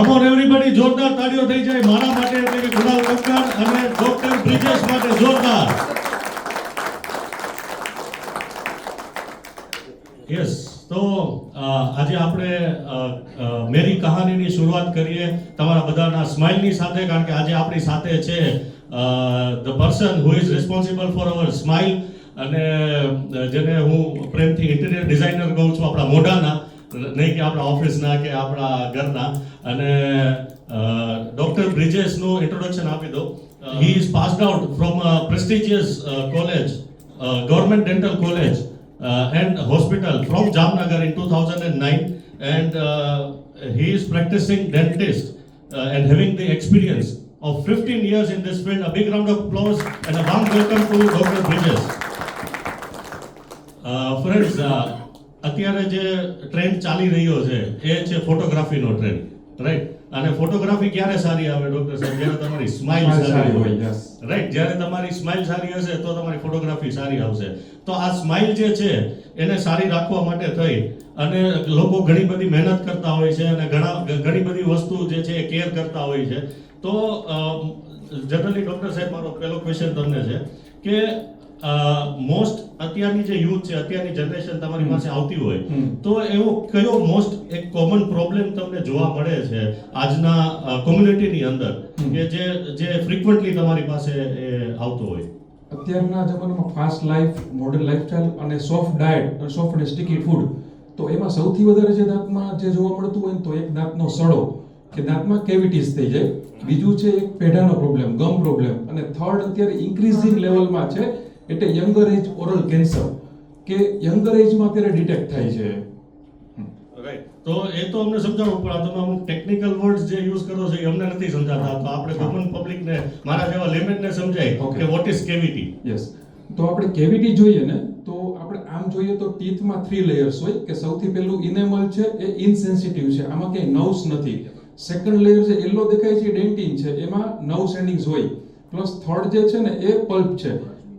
Come on everybody, જોરદાર તાળીઓ થઈ જાય મારા માટે એટલે કે કુણાલ કક્કડ અને ડોક્ટર બ્રિજેશ માટે જોરદાર. યસ, તો આજે આપણે મેરી કહાનીની શરૂઆત કરીએ તમારા બધાના સ્માઇલની સાથે, કારણ કે આજે આપણી સાથે છે the person who is responsible for our smile, અને જેને હું પ્રેમથી ઇન્ટિરિયર ડિઝાઇનર કહું છું, આપણા મોઢાના, નહીં કે આપણા ઓફિસના કે આપણા ઘરના. અને ડોક્ટર બ્રિજેશનું ઇન્ટ્રોડક્શન આપી દો. He is passed out from a prestigious college, government dental college and hospital from Jamnagar in 2009, and he is practicing dentist and having the experience of 15 years in this field. A big round of applause and a warm welcome to Dr. Bridges. Friends, અત્યારે જે trend ચાલી રહ્યો છે એ છે ફોટોગ્રાફીનો trend, right? અને photography ક્યારે સારી આવે ડોક્ટર સાહેબ? જ્યારે તમારી સ્માઇલ સારી હોય, રાઈટ? જ્યારે તમારી સ્માઇલ સારી હશે તો તમારી ફોટોગ્રાફી સારી આવશે. તો આ સ્માઇલ જે છે એને સારી રાખવા માટે થઈ અને લોકો ઘણી બધી મહેનત કરતા હોય છે અને ઘણી બધી વસ્તુ જે છે એ કેર કરતા હોય છે. તો જનરલી ડોક્ટર સાહેબ, મારો પહેલો ક્વેશ્ચન તમને છે કે મોસ્ટ અત્યારની જે યુથ છે, અત્યારની જનરેશન તમારી પાસે આવતી હોય તો એવો કયો મોસ્ટ એક કોમન પ્રોબ્લેમ તમને જોવા મળે છે આજના કોમ્યુનિટીની અંદર કે જે ફ્રીક્વન્ટલી તમારી પાસે એ આવતો હોય? અત્યારના જમાનામાં ફાસ્ટ લાઈફ, મોડર્ન લાઈફસ્ટાઈલ અને સોફ્ટ ડાયટ અને સોફ્ટ અને સ્ટીકી ફૂડ, તો એમાં સૌથી વધારે જે દાંતમાં જે જોવા મળતું હોય તો એક દાંતનો સડો કે દાંતમાં કેવિટીઝ થઈ જાય, બીજું છે એક પેઢાનો પ્રોબ્લેમ, ગમ પ્રોબ્લેમ, અને થર્ડ અત્યારે ઇન્ક્રીઝિંગ લેવલમાં છે એટલે યંગર એજ ઓરલ કેન્સર કે યંગર એજમાં અત્યારે ડિટેક્ટ થાય છે. રાઈટ, તો એ તો અમને સમજાવવું પડે. તમે અમુક ટેકનિકલ વર્ડ્સ જે યુઝ કરો છો એ અમને નથી સમજાતા, તો આપણે કોમન પબ્લિકને, મારા જેવા લેમેનને સમજાય કે વોટ ઇઝ કેવિટી. યસ, તો આપણે કેવિટી જોઈએ ને તો આપણે આમ જોઈએ તો ટીથમાં 3 લેયર્સ હોય કે સૌથી પહેલું ઇનેમલ છે, એ ઇનસેન્સિટિવ છે, આમાં કંઈ નર્વ્સ નથી. સેકન્ડ લેયર છે યલો દેખાય છે, ડેન્ટિન છે, એમાં નર્વ સેન્ડિંગ્સ હોય. પ્લસ થર્ડ જે છે ને એ પલ્પ છે.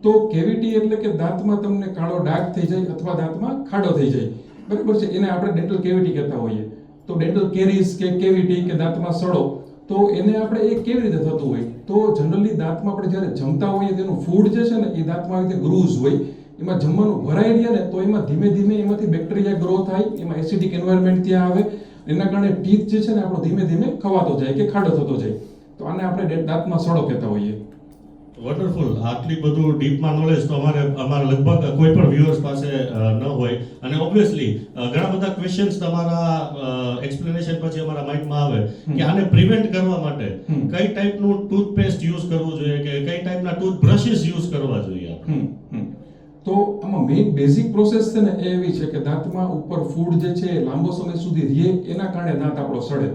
તો કેવિટી એટલે કે દાંતમાં તમને કાળો ડાઘ થઈ જાય અથવા દાંતમાં ખાડો થઈ જાય, બરાબર છે, એને આપણે ડેન્ટલ કેવિટી કહેતા હોઈએ. તો ડેન્ટલ કેરીઝ કે કેવિટી કે દાંતમાં સડો, તો એને આપણે એ કેવી રીતે થતું હોય? તો જનરલી દાંતમાં આપણે જ્યારે જમતા હોઈએ તેનું ફૂડ જે છે ને એ દાંતમાં આવી રીતે ગ્રુવ્સ હોય, એમાં જમવાનું ભરાઈ રહે ને તો એમાં ધીમે ધીમે એમાંથી બેક્ટેરિયા ગ્રો થાય, એમાં એસિડિક એન્વાયરમેન્ટ ત્યાં આવે, એના કારણે ટીથ જે છે ને આપણો ધીમે ધીમે ખવાતો જાય કે ખાડો થતો જાય. તો આને આપણે દાંતમાં સડો કહેતા હોઈએ. વન્ડરફુલ. આટલી બધું ડીપમાં નોલેજ તો અમારા લગભગ કોઈ પણ વ્યુઅર્સ પાસે ન હોય, અને ઓબ્વિયસલી ઘણા બધા ક્વેશ્ચન્સ તમારા એક્સપ્લેનેશન પછી અમારા માઇન્ડમાં આવે કે આને પ્રિવેન્ટ કરવા માટે કઈ ટાઈપનું ટૂથપેસ્ટ યુઝ કરવું જોઈએ કે કઈ ટાઈપના ટૂથબ્રશિસ યુઝ કરવા જોઈએ આપણે? તો આમાં મેઇન બેઝિક પ્રોસેસ છે ને એ એવી છે કે દાંતમાં ઉપર ફૂડ જે છે લાંબો સમય સુધી રહે, એના કારણે દાંત આપણો સડે.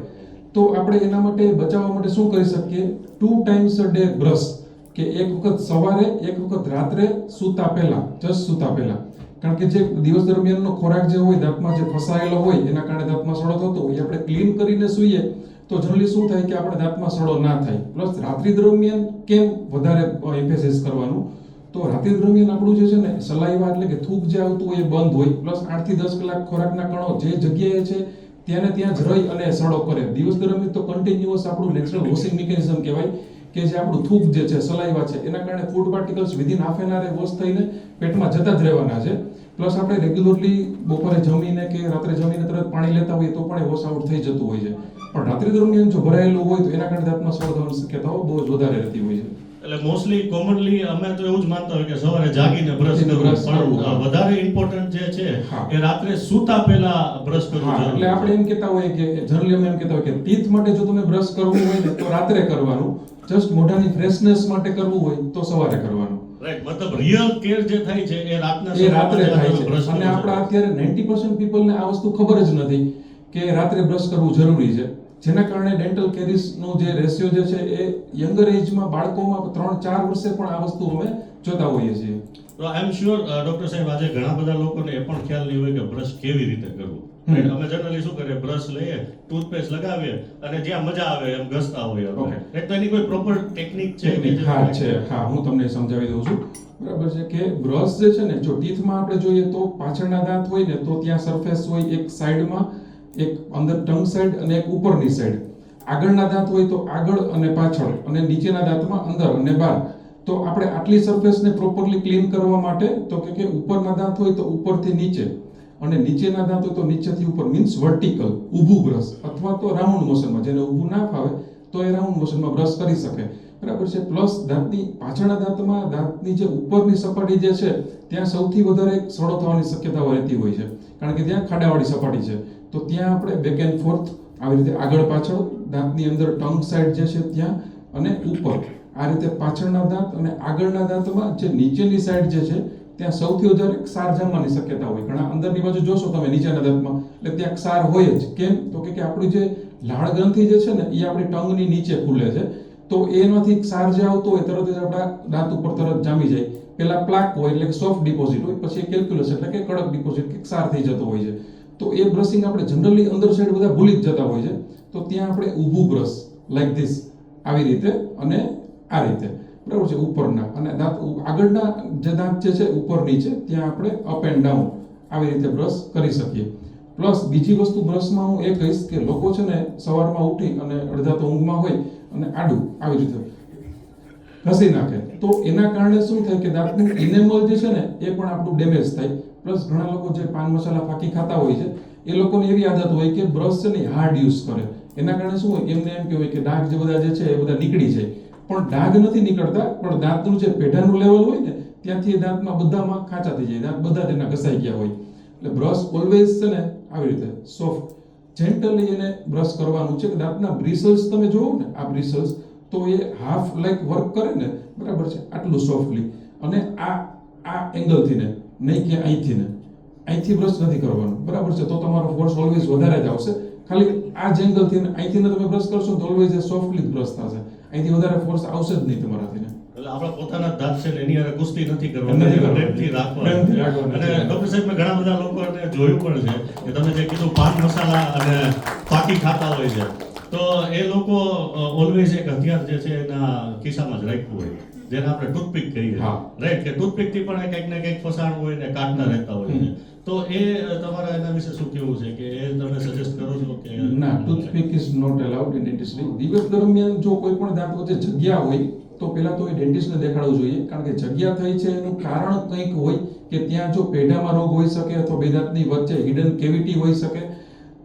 તો આપણે એના માટે બચાવવા માટે શું કરી શકીએ? 2 times a day બ્રશ, કે એક વખત સવારે, એક વખત રાત્રે સૂતા પહેલા, જસ્ટ સૂતા પહેલા. કારણ કે જે દિવસ દરમિયાનનો ખોરાક જે હોય દાંતમાં જે ફસાયેલો હોય એના કારણે દાંતમાં સડો થતો હોય, આપણે ક્લીન કરીને સૂઈએ તો જનરલી શું થાય કે આપણે દાંતમાં સડો ના થાય. પ્લસ રાત્રિ દરમિયાન કેમ વધારે એમ્ફેસિસ કરવાનું? તો રાત્રિ દરમિયાન આપણું જે છે ને સલાઈવા એટલે કે થૂક જે આવતું હોય એ બંધ હોય, પ્લસ 8 થી 10 કલાક ખોરાકના કણો જે જગ્યાએ છે ત્યાં ને ત્યાં જ રહી અને સડો કરે. દિવસ દરમિયાન તો કન્ટિન્યુઅસ આપણું નેચરલ વોશિંગ મિકેનિઝમ કહેવાય કે જે આપણું થૂક જે છે, સલાઈવા છે, એના કારણે food particles within half an hour wash થઈને પેટમાં જતા જ રહેવાના છે. પ્લસ આપણે રેગ્યુલરલી બપોરે જમીને કે રાત્રે જમીને તરત પાણી લેતા હોઈએ તો પણ એ વોશ આઉટ થઈ જતું હોય છે. પણ રાત્રિ દરમિયાન જો ભરાયેલું હોય તો એના કારણે દાંતમાં સડો થવાની શક્યતાઓ બહુ જ વધારે રહેતી હોય છે. એટલે મોસ્ટલી કોમનલી અમે તો એવું જ માનતા હોય કે સવારે જાગીને બ્રશ કરવું, પણ વધારે ઇમ્પોર્ટન્ટ જે છે એ રાત્રે સૂતા પહેલા બ્રશ કરવું. એટલે આપણે એમ કહેતા હોય કે જનરલી અમે એમ કહેતા હોય કે ટીથ માટે જો તમે બ્રશ કરવું હોય ને તો રાત્રે કરવાનું, જસ્ટ મોઢાની ફ્રેશનેસ માટે કરવું હોય તો સવારે કરવાનું. રાઈટ, મતલબ રિયલ કેર જે થાય છે એ રાત્રે થાય છે. અને આપણા અત્યારે 90% પીપલને આ વસ્તુ ખબર જ નથી કે રાત્રે બ્રશ કરવું જરૂરી છે, જેના કારણે ડેન્ટલ કેરીઝનો જે રેશિયો જે છે એ યંગર એજમાં બાળકોમાં 3-4 વર્ષે પણ આ વસ્તુ અમે જોતા હોઈએ છીએ. તો આઈ એમ શ્યોર ડોક્ટર સાહેબ આજે ઘણા બધા લોકોને એ પણ ખ્યાલ નહીં હોય કે બ્રશ કેવી રીતે કરવું. અમે જનરલી શું કરીએ, બ્રશ લઈએ, ટૂથપેસ્ટ લગાવીએ અને જ્યાં મજા આવે એમ ઘસતા હોઈએ. એટલે એની કોઈ પ્રોપર ટેકનિક છે? હા, હું તમને સમજાવી દઉં છું. બરાબર છે કે બ્રશ જે છે ને, જો ટીથમાં આપણે જોઈએ તો પાછળના દાંત હોય ને તો ત્યાં સરફેસ હોય એક સાઈડમાં, એક અંદર ટંગ સાઈડ અને એક ઉપરની સાઈડ. આગળના દાંત હોય તો આગળ અને પાછળ, અને નીચેના દાંતમાં અંદર અને બહાર. તો આપણે આટલી સરફેસને પ્રોપરલી ક્લીન કરવા માટે તો કે ઉપરના દાંત હોય તો ઉપરથી નીચે, અને નીચેના દાંત હોય તો નીચેથી ઉપર, મીન્સ વર્ટિકલ ઊભું બ્રશ, અથવા તો રાઉન્ડ મોશનમાં, જેને ઊભું ના ફાવે તો એ રાઉન્ડ મોશનમાં બ્રશ કરી શકે, બરાબર છે. પ્લસ દાંતની પાછળના દાંતમાં દાંતની જે ઉપરની સપાટી જે છે ત્યાં સૌથી વધારે સડો થવાની શક્યતાઓ રહેતી હોય છે, કારણ કે ત્યાં ખાડાવાળી સપાટી છે. તો ત્યાં આપણે બેક એન્ડ ફોર્થ આવી રીતે આગળ પાછળ, દાંતની અંદર ટંગ સાઈડ જે છે ત્યાં, અને ઉપર આ રીતે પાછળના દાંત અને આગળના દાંતમાં જે નીચેની સાઈડ જે છે ત્યાં સૌથી વધારે ક્ષાર જામવાની શક્યતા હોય. ઘણા અંદરની બાજુ જોશો તમે નીચેના દાંતમાં, એટલે ત્યાં ક્ષાર હોય જ. કેમ? તો કે આપણી જે લાળ ગ્રંથિ જે છે ને એ આપણી ટંગની નીચે ખુલે છે, તો એનાથી ક્ષાર જે આવતો હોય તરત જ આપણા દાંત ઉપર તરત જામી જાય. પેલા પ્લાક હોય એટલે કે સોફ્ટ ડિપોઝિટ હોય, પછી કેલ્ક્યુલસ એટલે કે કડક ડિપોઝિટ કે ક્ષાર થઈ જતો હોય છે. તો એ બ્રશિંગ આપણે જનરલી અંદર સાઈડ બધા ભૂલી જ જતા હોય છે. તો ત્યાં આપણે ઊભું બ્રશ લાઈક ધીસ, આવી રીતે અને આ રીતે, બરાબર છે, ઉપરના અને દાંત આગળના જે દાંત જે છે ઉપર નીચે ત્યાં આપણે અપ એન્ડ ડાઉન આવી રીતે બ્રશ કરી શકીએ. પ્લસ બીજી વસ્તુ બ્રશમાં હું એ કહીશ કે લોકો છે ને સવારમાં ઉઠી અને અડધા તો ઊંઘમાં હોય અને આડું આવી રીતે ઘસી નાખે, તો એના કારણે શું થાય કે દાંતનું ઇનેમલ જે છે ને એ પણ આપણું ડેમેજ થાય. પ્લસ ઘણા લોકો જે પાન મસાલા ફાકી ખાતા હોય છે એ લોકોની એવી આદત હોય કે બ્રશ છે ને હાર્ડ યુઝ કરે, એના કારણે શું હોય, એમને એમ કહેવાય કે ડાઘ જે બધા જે છે એ બધા નીકળી જાય. પણ ડાઘ નથી નીકળતા, પણ દાંતનું જે પેઢાનું લેવલ હોય ને ત્યાંથી એ દાંતમાં બધામાં ખાંચા થઈ જાય, દાંત બધા તેના ઘસાઈ ગયા હોય. એટલે બ્રશ ઓલવેઝ છે ને આવી રીતે સોફ્ટ જેન્ટલી એને બ્રશ કરવાનું છે. કે દાંતના બ્રિસલ્સ તમે જોવો ને, આ બ્રિસલ્સ તો એ હાફ લાઈક વર્ક કરે ને, બરાબર છે, આટલું સોફ્ટલી, અને આ એંગલથી ને, નહીં કે અહીંથી બ્રશ નથી કરવાનું, બરાબર છે. તો તમારો ફોર્સ ઓલવેઝ વધારે જ આવશે. ખાલી આ જ એંગલથી ને અહીંથી તમે બ્રશ કરશો તો ઓલવેઝ એ સોફ્ટલી બ્રશ થશે, અહીંથી વધારે ફોર્સ આવશે જ નહીં તમારાથી. એટલે આપણા પોતાના દાંત છે ને એની હારે કુસ્તી નથી નથી કરવાની, કરવાની. પ્રેમથી રાખવાના. પ્રેમથી રાખવાના. અને ડોક્ટર સાહેબ, મેં ઘણા બધા લોકોને જોયું પણ છે કે તમે જે કીધું પાન મસાલા અને ફાકી ખાતા હોય છે, તો એ લોકો ઓલવેઝ એક હથિયાર જે છે એના ખિસ્સામાં જ રાખ્યું હોય, જેને આપણે ટૂથપીક કહીએ, હા. રાઈટ, કે ટૂથપીક થી પણ કંઈક ને કંઈક ફસાણ હોય ને કાઢતા રહેતા હોય છે. તો એ તમારા એના વિશે શું કહેવું છે, કે એ તમે સજેસ્ટ કરો છો કે ના, toothpick is not allowed in dentistry. દિવસ દરમિયાન જો કોઈ પણ દાંત વચ્ચે જગ્યા હોય તો પહેલા તો એ ડેન્ટિસ્ટને દેખાડવું જોઈએ, કારણ કે જગ્યા થઈ છે એનું કારણ કંઈક હોય, કે ત્યાં જો પેઢામાં રોગ હોઈ શકે અથવા બે દાંતની વચ્ચે હિડન કેવિટી હોઈ શકે,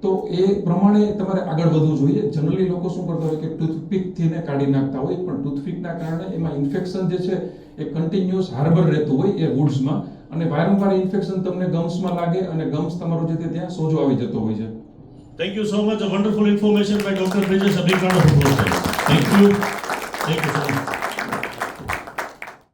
તો એ પ્રમાણે તમારે આગળ વધવું જોઈએ. જનરલી લોકો શું કરતા હોય કે ટૂથપીકથી ને કાઢી નાખતા હોય, પણ ટૂથપીકના કારણે એમાં ઇન્ફેક્શન જે છે એ કન્ટિન્યુઅસ હાર્બર રહેતું હોય એ વુડ્સમાં, અને વારંવાર ઇન્ફેક્શન તમને ગમ્સમાં લાગે અને ગમ્સ તમારો જે તે ત્યાં સોજો આવી જતો હોય છે. Thank you so much. A wonderful information by Dr. Bridges. A big round of applause. Thank you. Thank you so much.